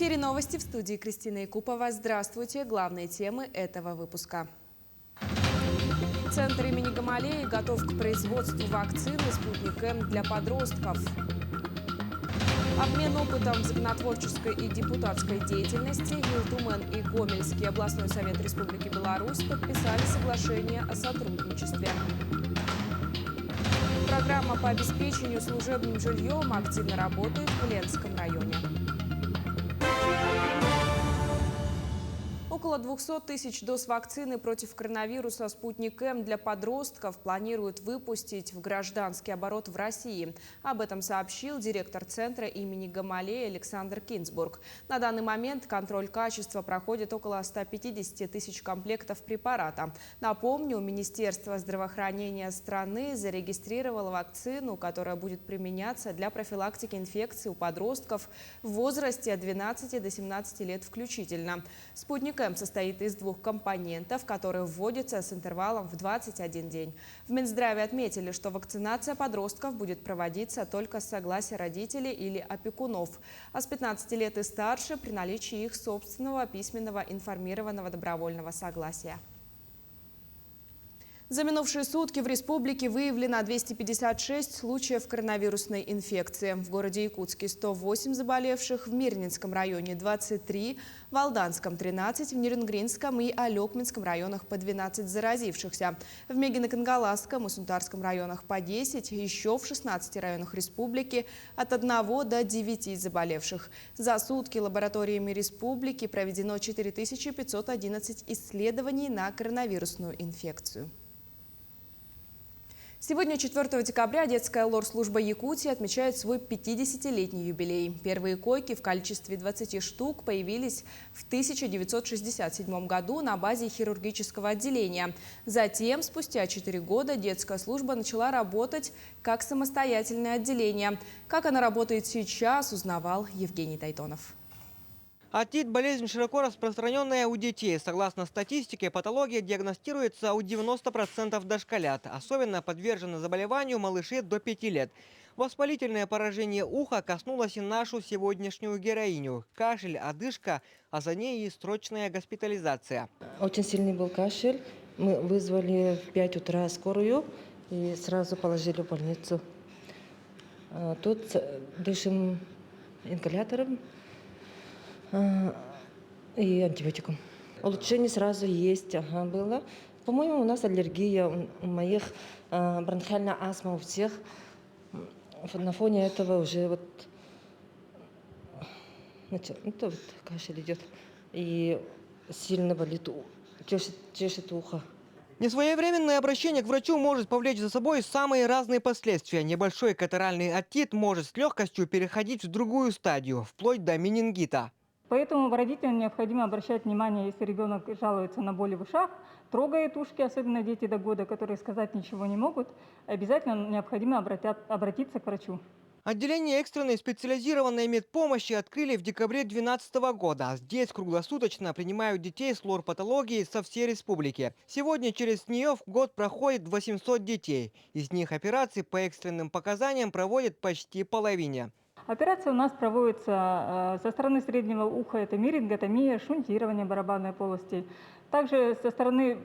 эфире новости, в студии Кристина Якупова. Здравствуйте. Главные темы этого выпуска. Центр имени Гамалеи готов к производству вакцины «Спутник М» для подростков. Обмен опытом в законотворческой и депутатской деятельности. Гилтумен и Гомельский областной совет Республики Беларусь подписали соглашение о сотрудничестве. Программа по обеспечению служебным жильем активно работает в Ленском районе. Около 200 тысяч доз вакцины против коронавируса «Спутник М» для подростков планируют выпустить в гражданский оборот в России. Об этом сообщил директор Центра имени Гамалеи Александр Кинзбург. На данный момент контроль качества проходит около 150 тысяч комплектов препарата. Напомню, Министерство здравоохранения страны зарегистрировало вакцину, которая будет применяться для профилактики инфекций у подростков в возрасте от 12 до 17 лет включительно. «Спутник М» состоит из двух компонентов, которые вводятся с интервалом в 21 день. В Минздраве отметили, что вакцинация подростков будет проводиться только с согласия родителей или опекунов, а с 15 лет и старше при наличии их собственного письменного информированного добровольного согласия. За минувшие сутки в республике выявлено 256 случаев коронавирусной инфекции. В городе Якутске 108 заболевших, в Мирнинском районе 23, в Алданском 13, в Нерюнгринском и Алекминском районах по 12 заразившихся. В Мегино-Кангаласском и Сунтарском районах по 10, еще в 16 районах республики от 1 до 9 заболевших. За сутки лабораториями республики проведено 4511 исследований на коронавирусную инфекцию. Сегодня, 4 декабря, детская лор-служба Якутии отмечает свой 50-летний юбилей. Первые койки в количестве 20 штук появились в 1967 году на базе хирургического отделения. Затем, спустя 4 года, детская служба начала работать как самостоятельное отделение. Как она работает сейчас, узнавал Евгений Тайтонов. Отит – болезнь широко распространенная у детей. Согласно статистике, патология диагностируется у 90% дошколят. Особенно подвержены заболеванию малыши до 5 лет. Воспалительное поражение уха коснулось и нашу сегодняшнюю героиню. Кашель, одышка, а за ней и срочная госпитализация. Очень сильный был кашель. Мы вызвали в 5 утра скорую и сразу положили в больницу. Тут дышим ингалятором и антибиотиком. Улучшение сразу есть было. По-моему, у нас аллергия, у моих бронхиальная астма у всех. На фоне этого уже вот кашель идет и сильно болит, чешет ухо. Несвоевременное обращение к врачу может повлечь за собой самые разные последствия. Небольшой катаральный отит может с легкостью переходить в другую стадию, вплоть до менингита. Поэтому родителям необходимо обращать внимание, если ребенок жалуется на боли в ушах, трогает ушки, особенно дети до года, которые сказать ничего не могут, обязательно необходимо обратиться к врачу. Отделение экстренной специализированной медпомощи открыли в декабре 2012 года. Здесь круглосуточно принимают детей с лор-патологией со всей республики. Сегодня через нее в год проходит 800 детей. Из них операции по экстренным показаниям проводят почти половине. Операция у нас проводится со стороны среднего уха, это миринготомия, шунтирование барабанной полости. Также со стороны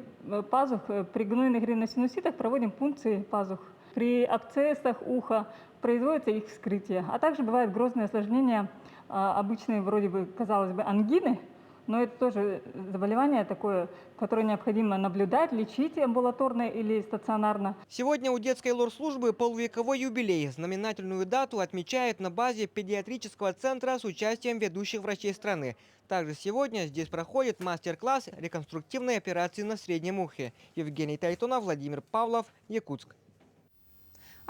пазух при гнойных риносинуситах проводим пункции пазух. При абсцессах уха производится их вскрытие. А также бывают грозные осложнения, обычные вроде бы, казалось бы, ангины, но это тоже заболевание такое, которое необходимо наблюдать, лечить амбулаторно или стационарно. Сегодня у детской лор-службы полувековой юбилей. Знаменательную дату отмечают на базе педиатрического центра с участием ведущих врачей страны. Также сегодня здесь проходит мастер-класс реконструктивной операции на среднем ухе. Евгений Тайтонов, Владимир Павлов, Якутск.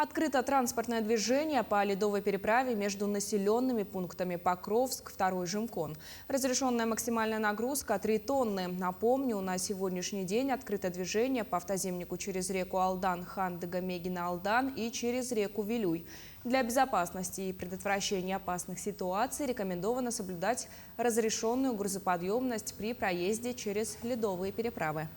Открыто транспортное движение по ледовой переправе между населенными пунктами Покровск, 2 Жимкон. Разрешенная максимальная нагрузка 3 тонны. Напомню, на сегодняшний день открыто движение по автоземнику через реку Алдан, Хандыга-Мегина-Алдан и через реку Вилюй. Для безопасности и предотвращения опасных ситуаций рекомендовано соблюдать разрешенную грузоподъемность при проезде через ледовые переправы.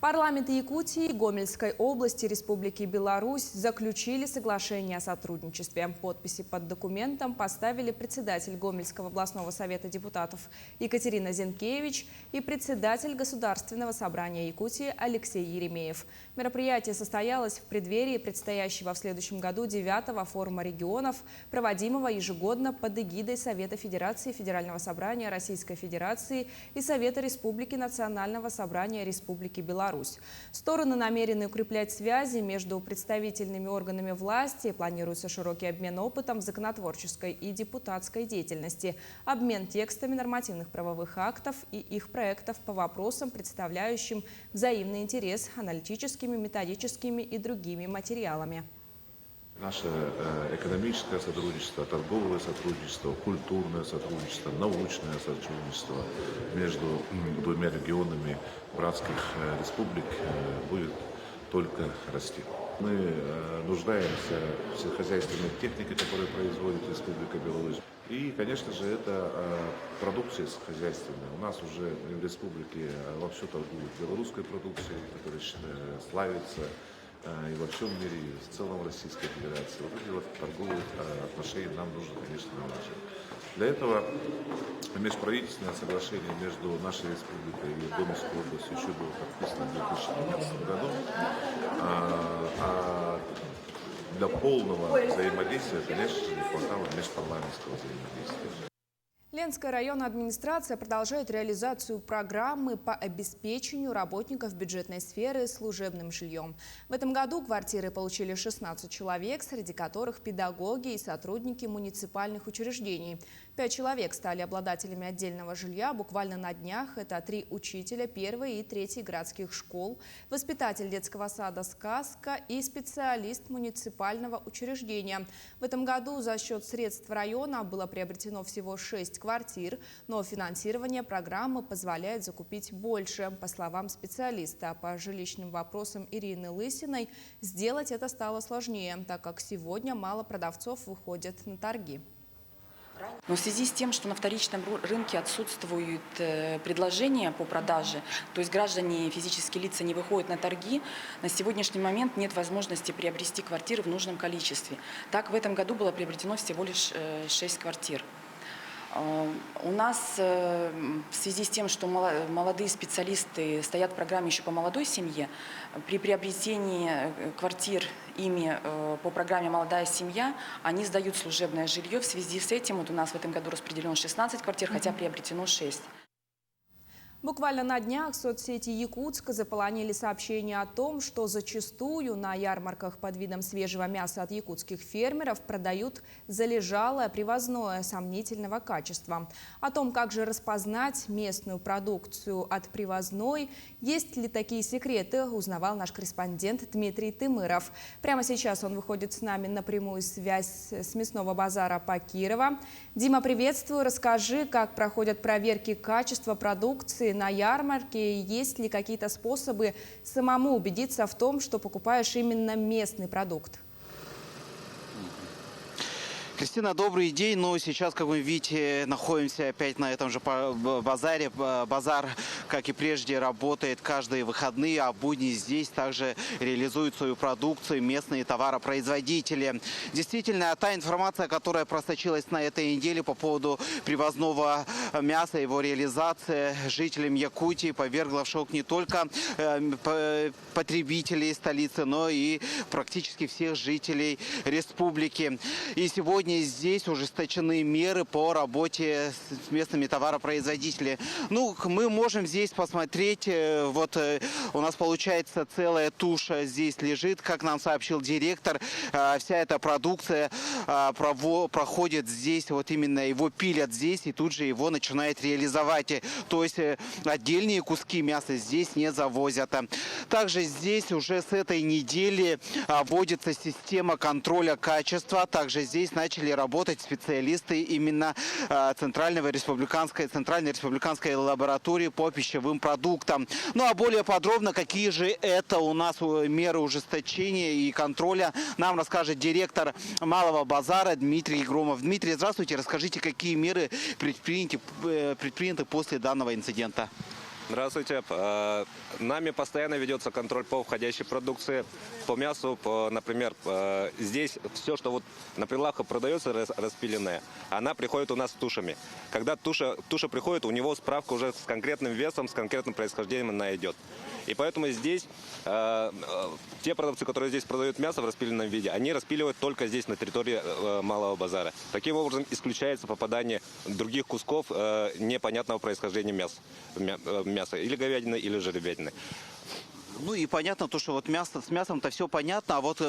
Парламенты Якутии и Гомельской области Республики Беларусь заключили соглашение о сотрудничестве. Подписи под документом поставили председатель Гомельского областного совета депутатов Екатерина Зинкевич и председатель Государственного собрания Якутии Алексей Еремеев. Мероприятие состоялось в преддверии предстоящего в следующем году 9-го форума регионов, проводимого ежегодно под эгидой Совета Федерации Федерального собрания Российской Федерации и Совета Республики Национального собрания Республики Беларусь. Стороны намерены укреплять связи между представительными органами власти. Планируется широкий обмен опытом в законотворческой и депутатской деятельности, обмен текстами нормативных правовых актов и их проектов по вопросам, представляющим взаимный интерес, аналитическими, методическими и другими материалами. Наше экономическое сотрудничество, торговое сотрудничество, культурное сотрудничество, научное сотрудничество между двумя регионами братских республик будет только расти. Мы нуждаемся в сельскохозяйственной технике, которую производит Республика Беларусь. И, конечно же, это продукция сельскохозяйственная. У нас уже в республике вовсю торгуют белорусской продукцией, которая славится и во всем мире, и в целом Российской Федерации. Вот эти вот торговые отношения нам нужно, конечно, наладить. Для этого межправительственное соглашение между нашей республикой и Гомельской областью еще было подписано в 2015 году. А для полного взаимодействия, конечно же, не хватало межпарламентского взаимодействия. Ленская районная администрация продолжает реализацию программы по обеспечению работников бюджетной сферы служебным жильем. В этом году квартиры получили 16 человек, среди которых педагоги и сотрудники муниципальных учреждений. 5 человек стали обладателями отдельного жилья буквально на днях. Это 3 учителя 1-й и 3-й городских школ, воспитатель детского сада «Сказка» и специалист муниципального учреждения. В этом году за счет средств района было приобретено всего 6 квартир, но финансирование программы позволяет закупить больше. По словам специалиста по жилищным вопросам Ирины Лысиной, сделать это стало сложнее, так как сегодня мало продавцов выходят на торги. Но в связи с тем, что на вторичном рынке отсутствуют предложения по продаже, то есть граждане, физические лица не выходят на торги, на сегодняшний момент нет возможности приобрести квартиры в нужном количестве. Так, в этом году было приобретено всего лишь 6 квартир. У нас в связи с тем, что молодые специалисты стоят в программе еще по молодой семье, при приобретении квартир ими по программе «Молодая семья» они сдают служебное жилье. В связи с этим вот у нас в этом году распределено 16 квартир, хотя приобретено 6. Буквально на днях соцсети Якутска заполонили сообщения о том, что зачастую на ярмарках под видом свежего мяса от якутских фермеров продают залежалое привозное сомнительного качества. О том, как же распознать местную продукцию от привозной, есть ли такие секреты, узнавал наш корреспондент Дмитрий Тымыров. Прямо сейчас он выходит с нами на прямую связь с мясного базара по Кирово. Дима, приветствую. Расскажи, как проходят проверки качества продукции на ярмарке, есть ли какие-то способы самому убедиться в том, что покупаешь именно местный продукт? Кристина, добрый день. Ну, сейчас, как вы видите, находимся опять на этом же базаре. Базар, как и прежде, работает каждые выходные, а будни здесь также реализуют свою продукцию местные товаропроизводители. Действительно, та информация, которая просочилась на этой неделе по поводу привозного мяса, его реализации жителям Якутии повергла в шок не только потребителей столицы, но и практически всех жителей республики. И сегодня здесь ужесточены меры по работе с местными товаропроизводителями. Ну, мы можем здесь посмотреть, вот у нас получается целая туша здесь лежит, как нам сообщил директор. Вся эта продукция проходит здесь, вот именно его пилят здесь и тут же его начинают реализовать. То есть отдельные куски мяса здесь не завозят. Также здесь уже с этой недели вводится система контроля качества. Также здесь начали работать специалисты именно Центральной республиканской лаборатории по пищевым продуктам. Ну а более подробно, какие же это у нас меры ужесточения и контроля, нам расскажет директор Малого базара Дмитрий Громов. Дмитрий, здравствуйте. Расскажите, какие меры предприняты после данного инцидента? Здравствуйте. Нами постоянно ведется контроль по входящей продукции, по мясу. Например, здесь все, что вот на прилавках продается распиленное, она приходит у нас с тушами. Когда туша приходит, у него справка уже с конкретным весом, с конкретным происхождением она идет. И поэтому здесь те продавцы, которые здесь продают мясо в распиленном виде, они распиливают только здесь, на территории Малого базара. Таким образом исключается попадание других кусков непонятного происхождения мяса, или говядины, или жеребятины. Ну и понятно то, что вот с мясом-то все понятно, а вот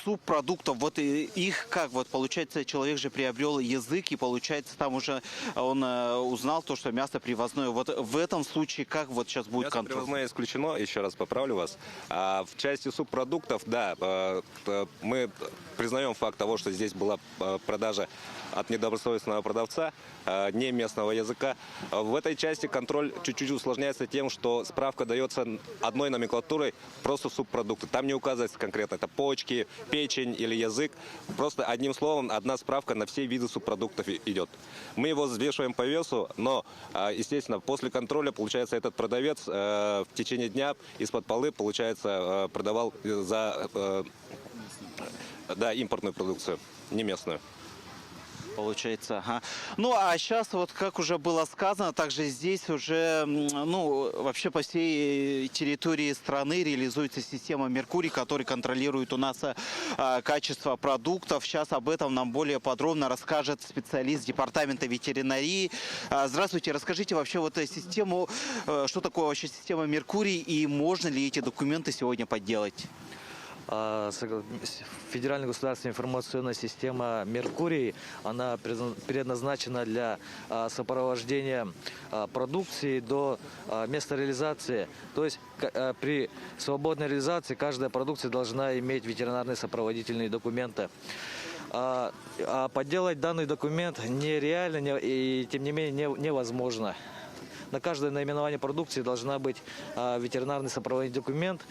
субпродуктов, вот их как вот получается, человек же приобрел язык, и получается там уже он узнал то, что мясо привозное. Вот в этом случае как вот сейчас будет Мясо контроль? привозное исключено, еще раз поправлю вас. А в части субпродуктов, да, мы признаем факт того, что здесь была продажа от недобросовестного продавца, не местного языка. В этой части контроль чуть-чуть усложняется тем, что справка дается одной номенклатурой, просто субпродукты. Там не указывается конкретно, это почки, печень или язык. Просто одним словом, одна справка на все виды субпродуктов идет. Мы его взвешиваем по весу, но, естественно, после контроля, получается, этот продавец в течение дня из-под полы, получается, продавал за импортную продукцию, не местную. Получается, ага. Ну, а сейчас, вот как уже было сказано, также здесь уже, ну, вообще по всей территории страны реализуется система «Меркурий», который контролирует у нас качество продуктов. Сейчас об этом нам более подробно расскажет специалист департамента ветеринарии. Здравствуйте, расскажите вообще вот систему, что такое вообще система «Меркурий» и можно ли эти документы сегодня подделать? Федеральная государственная информационная система «Меркурий», она предназначена для сопровождения продукции до места реализации. То есть при свободной реализации каждая продукция должна иметь ветеринарные сопроводительные документы. Подделать данный документ нереально и, тем не менее, невозможно. На каждое наименование продукции должна быть ветеринарный сопроводительный документ.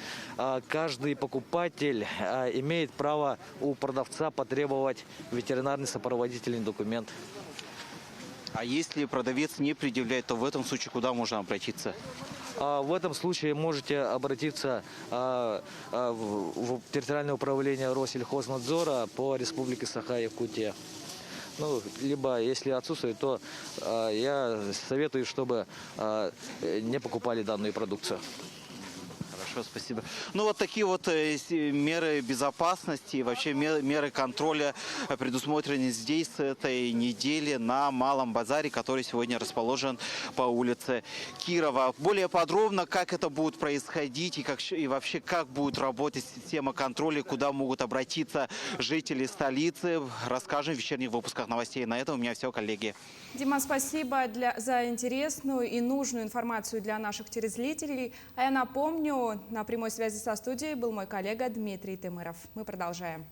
Каждый покупатель имеет право у продавца потребовать ветеринарный сопроводительный документ. А если продавец не предъявляет, то в этом случае куда можно обратиться? В этом случае можете обратиться в территориальное управление Россельхознадзора по Республике Саха-Якутия. Ну, либо, если отсутствует, то я советую, чтобы не покупали данную продукцию. Хорошо, спасибо. Ну, вот такие вот меры безопасности и вообще меры контроля предусмотрены здесь с этой недели на Малом базаре, который сегодня расположен по улице Кирова. Более подробно, как это будет происходить и вообще как будет работать система контроля, куда могут обратиться жители столицы, расскажем в вечерних выпусках новостей. На этом у меня все, коллеги. Дима, спасибо за интересную и нужную информацию для наших телезрителей. А я напомню, на прямой связи со студией был мой коллега Дмитрий Тымыров. Мы продолжаем.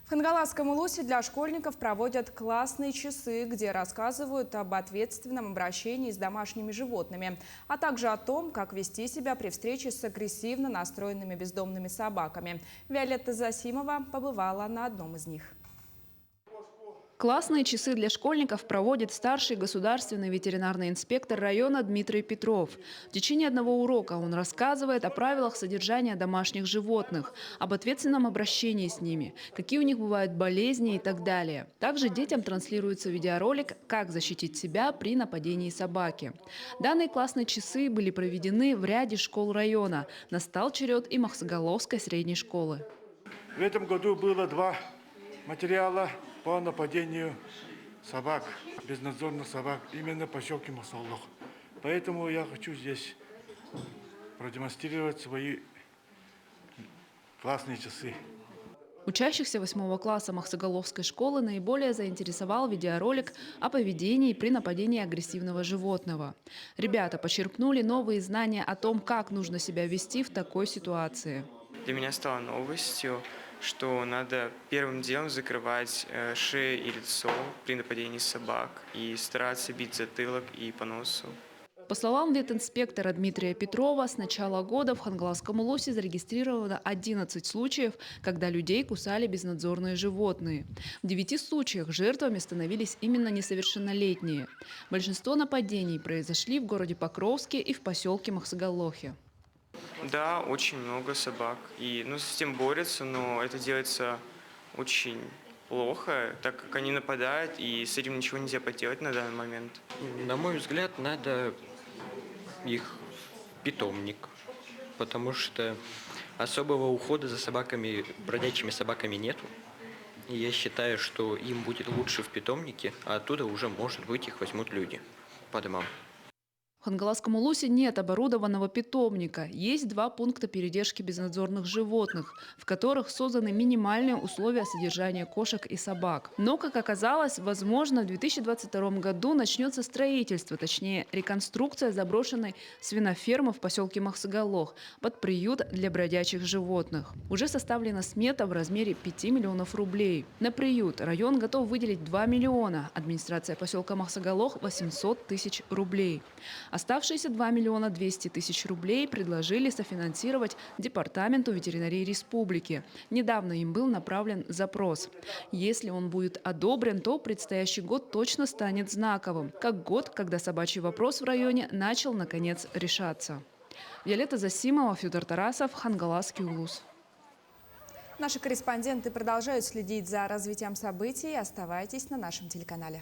В Хангаласском Улусе для школьников проводят классные часы, где рассказывают об ответственном обращении с домашними животными, а также о том, как вести себя при встрече с агрессивно настроенными бездомными собаками. Виолетта Засимова побывала на одном из них. Классные часы для школьников проводит старший государственный ветеринарный инспектор района Дмитрий Петров. В течение одного урока он рассказывает о правилах содержания домашних животных, об ответственном обращении с ними, какие у них бывают болезни и так далее. Также детям транслируется видеоролик «Как защитить себя при нападении собаки». Данные классные часы были проведены в ряде школ района. Настал черед и Махсоголовской средней школы. В этом году было 2 материала по нападению собак, безнадзорных собак, именно в поселке Махсоголовка. Поэтому я хочу здесь продемонстрировать свои классные часы. Учащихся 8 класса Махсоголовской школы наиболее заинтересовал видеоролик о поведении при нападении агрессивного животного. Ребята почерпнули новые знания о том, как нужно себя вести в такой ситуации. Для меня стало новостью, что надо первым делом закрывать шею и лицо при нападении собак и стараться бить затылок и по носу. По словам ветинспектора Дмитрия Петрова, с начала года в Хангаласском Улусе зарегистрировано 11 случаев, когда людей кусали безнадзорные животные. В 9 случаях жертвами становились именно несовершеннолетние. Большинство нападений произошли в городе Покровске и в поселке Махсагалохе. Да, очень много собак. И с этим борются, но это делается очень плохо, так как они нападают, и с этим ничего нельзя поделать на данный момент. На мой взгляд, надо их в питомник, потому что особого ухода за собаками, бродячими собаками нету. И я считаю, что им будет лучше в питомнике, а оттуда уже, может быть, их возьмут люди по домам. В Хангаласском Улусе нет оборудованного питомника. Есть 2 пункта передержки безнадзорных животных, в которых созданы минимальные условия содержания кошек и собак. Но, как оказалось, возможно, в 2022 году начнется строительство, точнее реконструкция заброшенной свинофермы в поселке Махсагалох под приют для бродячих животных. Уже составлена смета в размере 5 миллионов рублей. На приют район готов выделить 2 миллиона, администрация поселка Махсагалох – 800 тысяч рублей. Оставшиеся 2 миллиона 200 тысяч рублей предложили софинансировать Департаменту ветеринарии республики. Недавно им был направлен запрос. Если он будет одобрен, то предстоящий год точно станет знаковым, как год, когда собачий вопрос в районе начал, наконец, решаться. Виолетта Засимова, Федор Тарасов, Хангаласский Улус. Наши корреспонденты продолжают следить за развитием событий. Оставайтесь на нашем телеканале.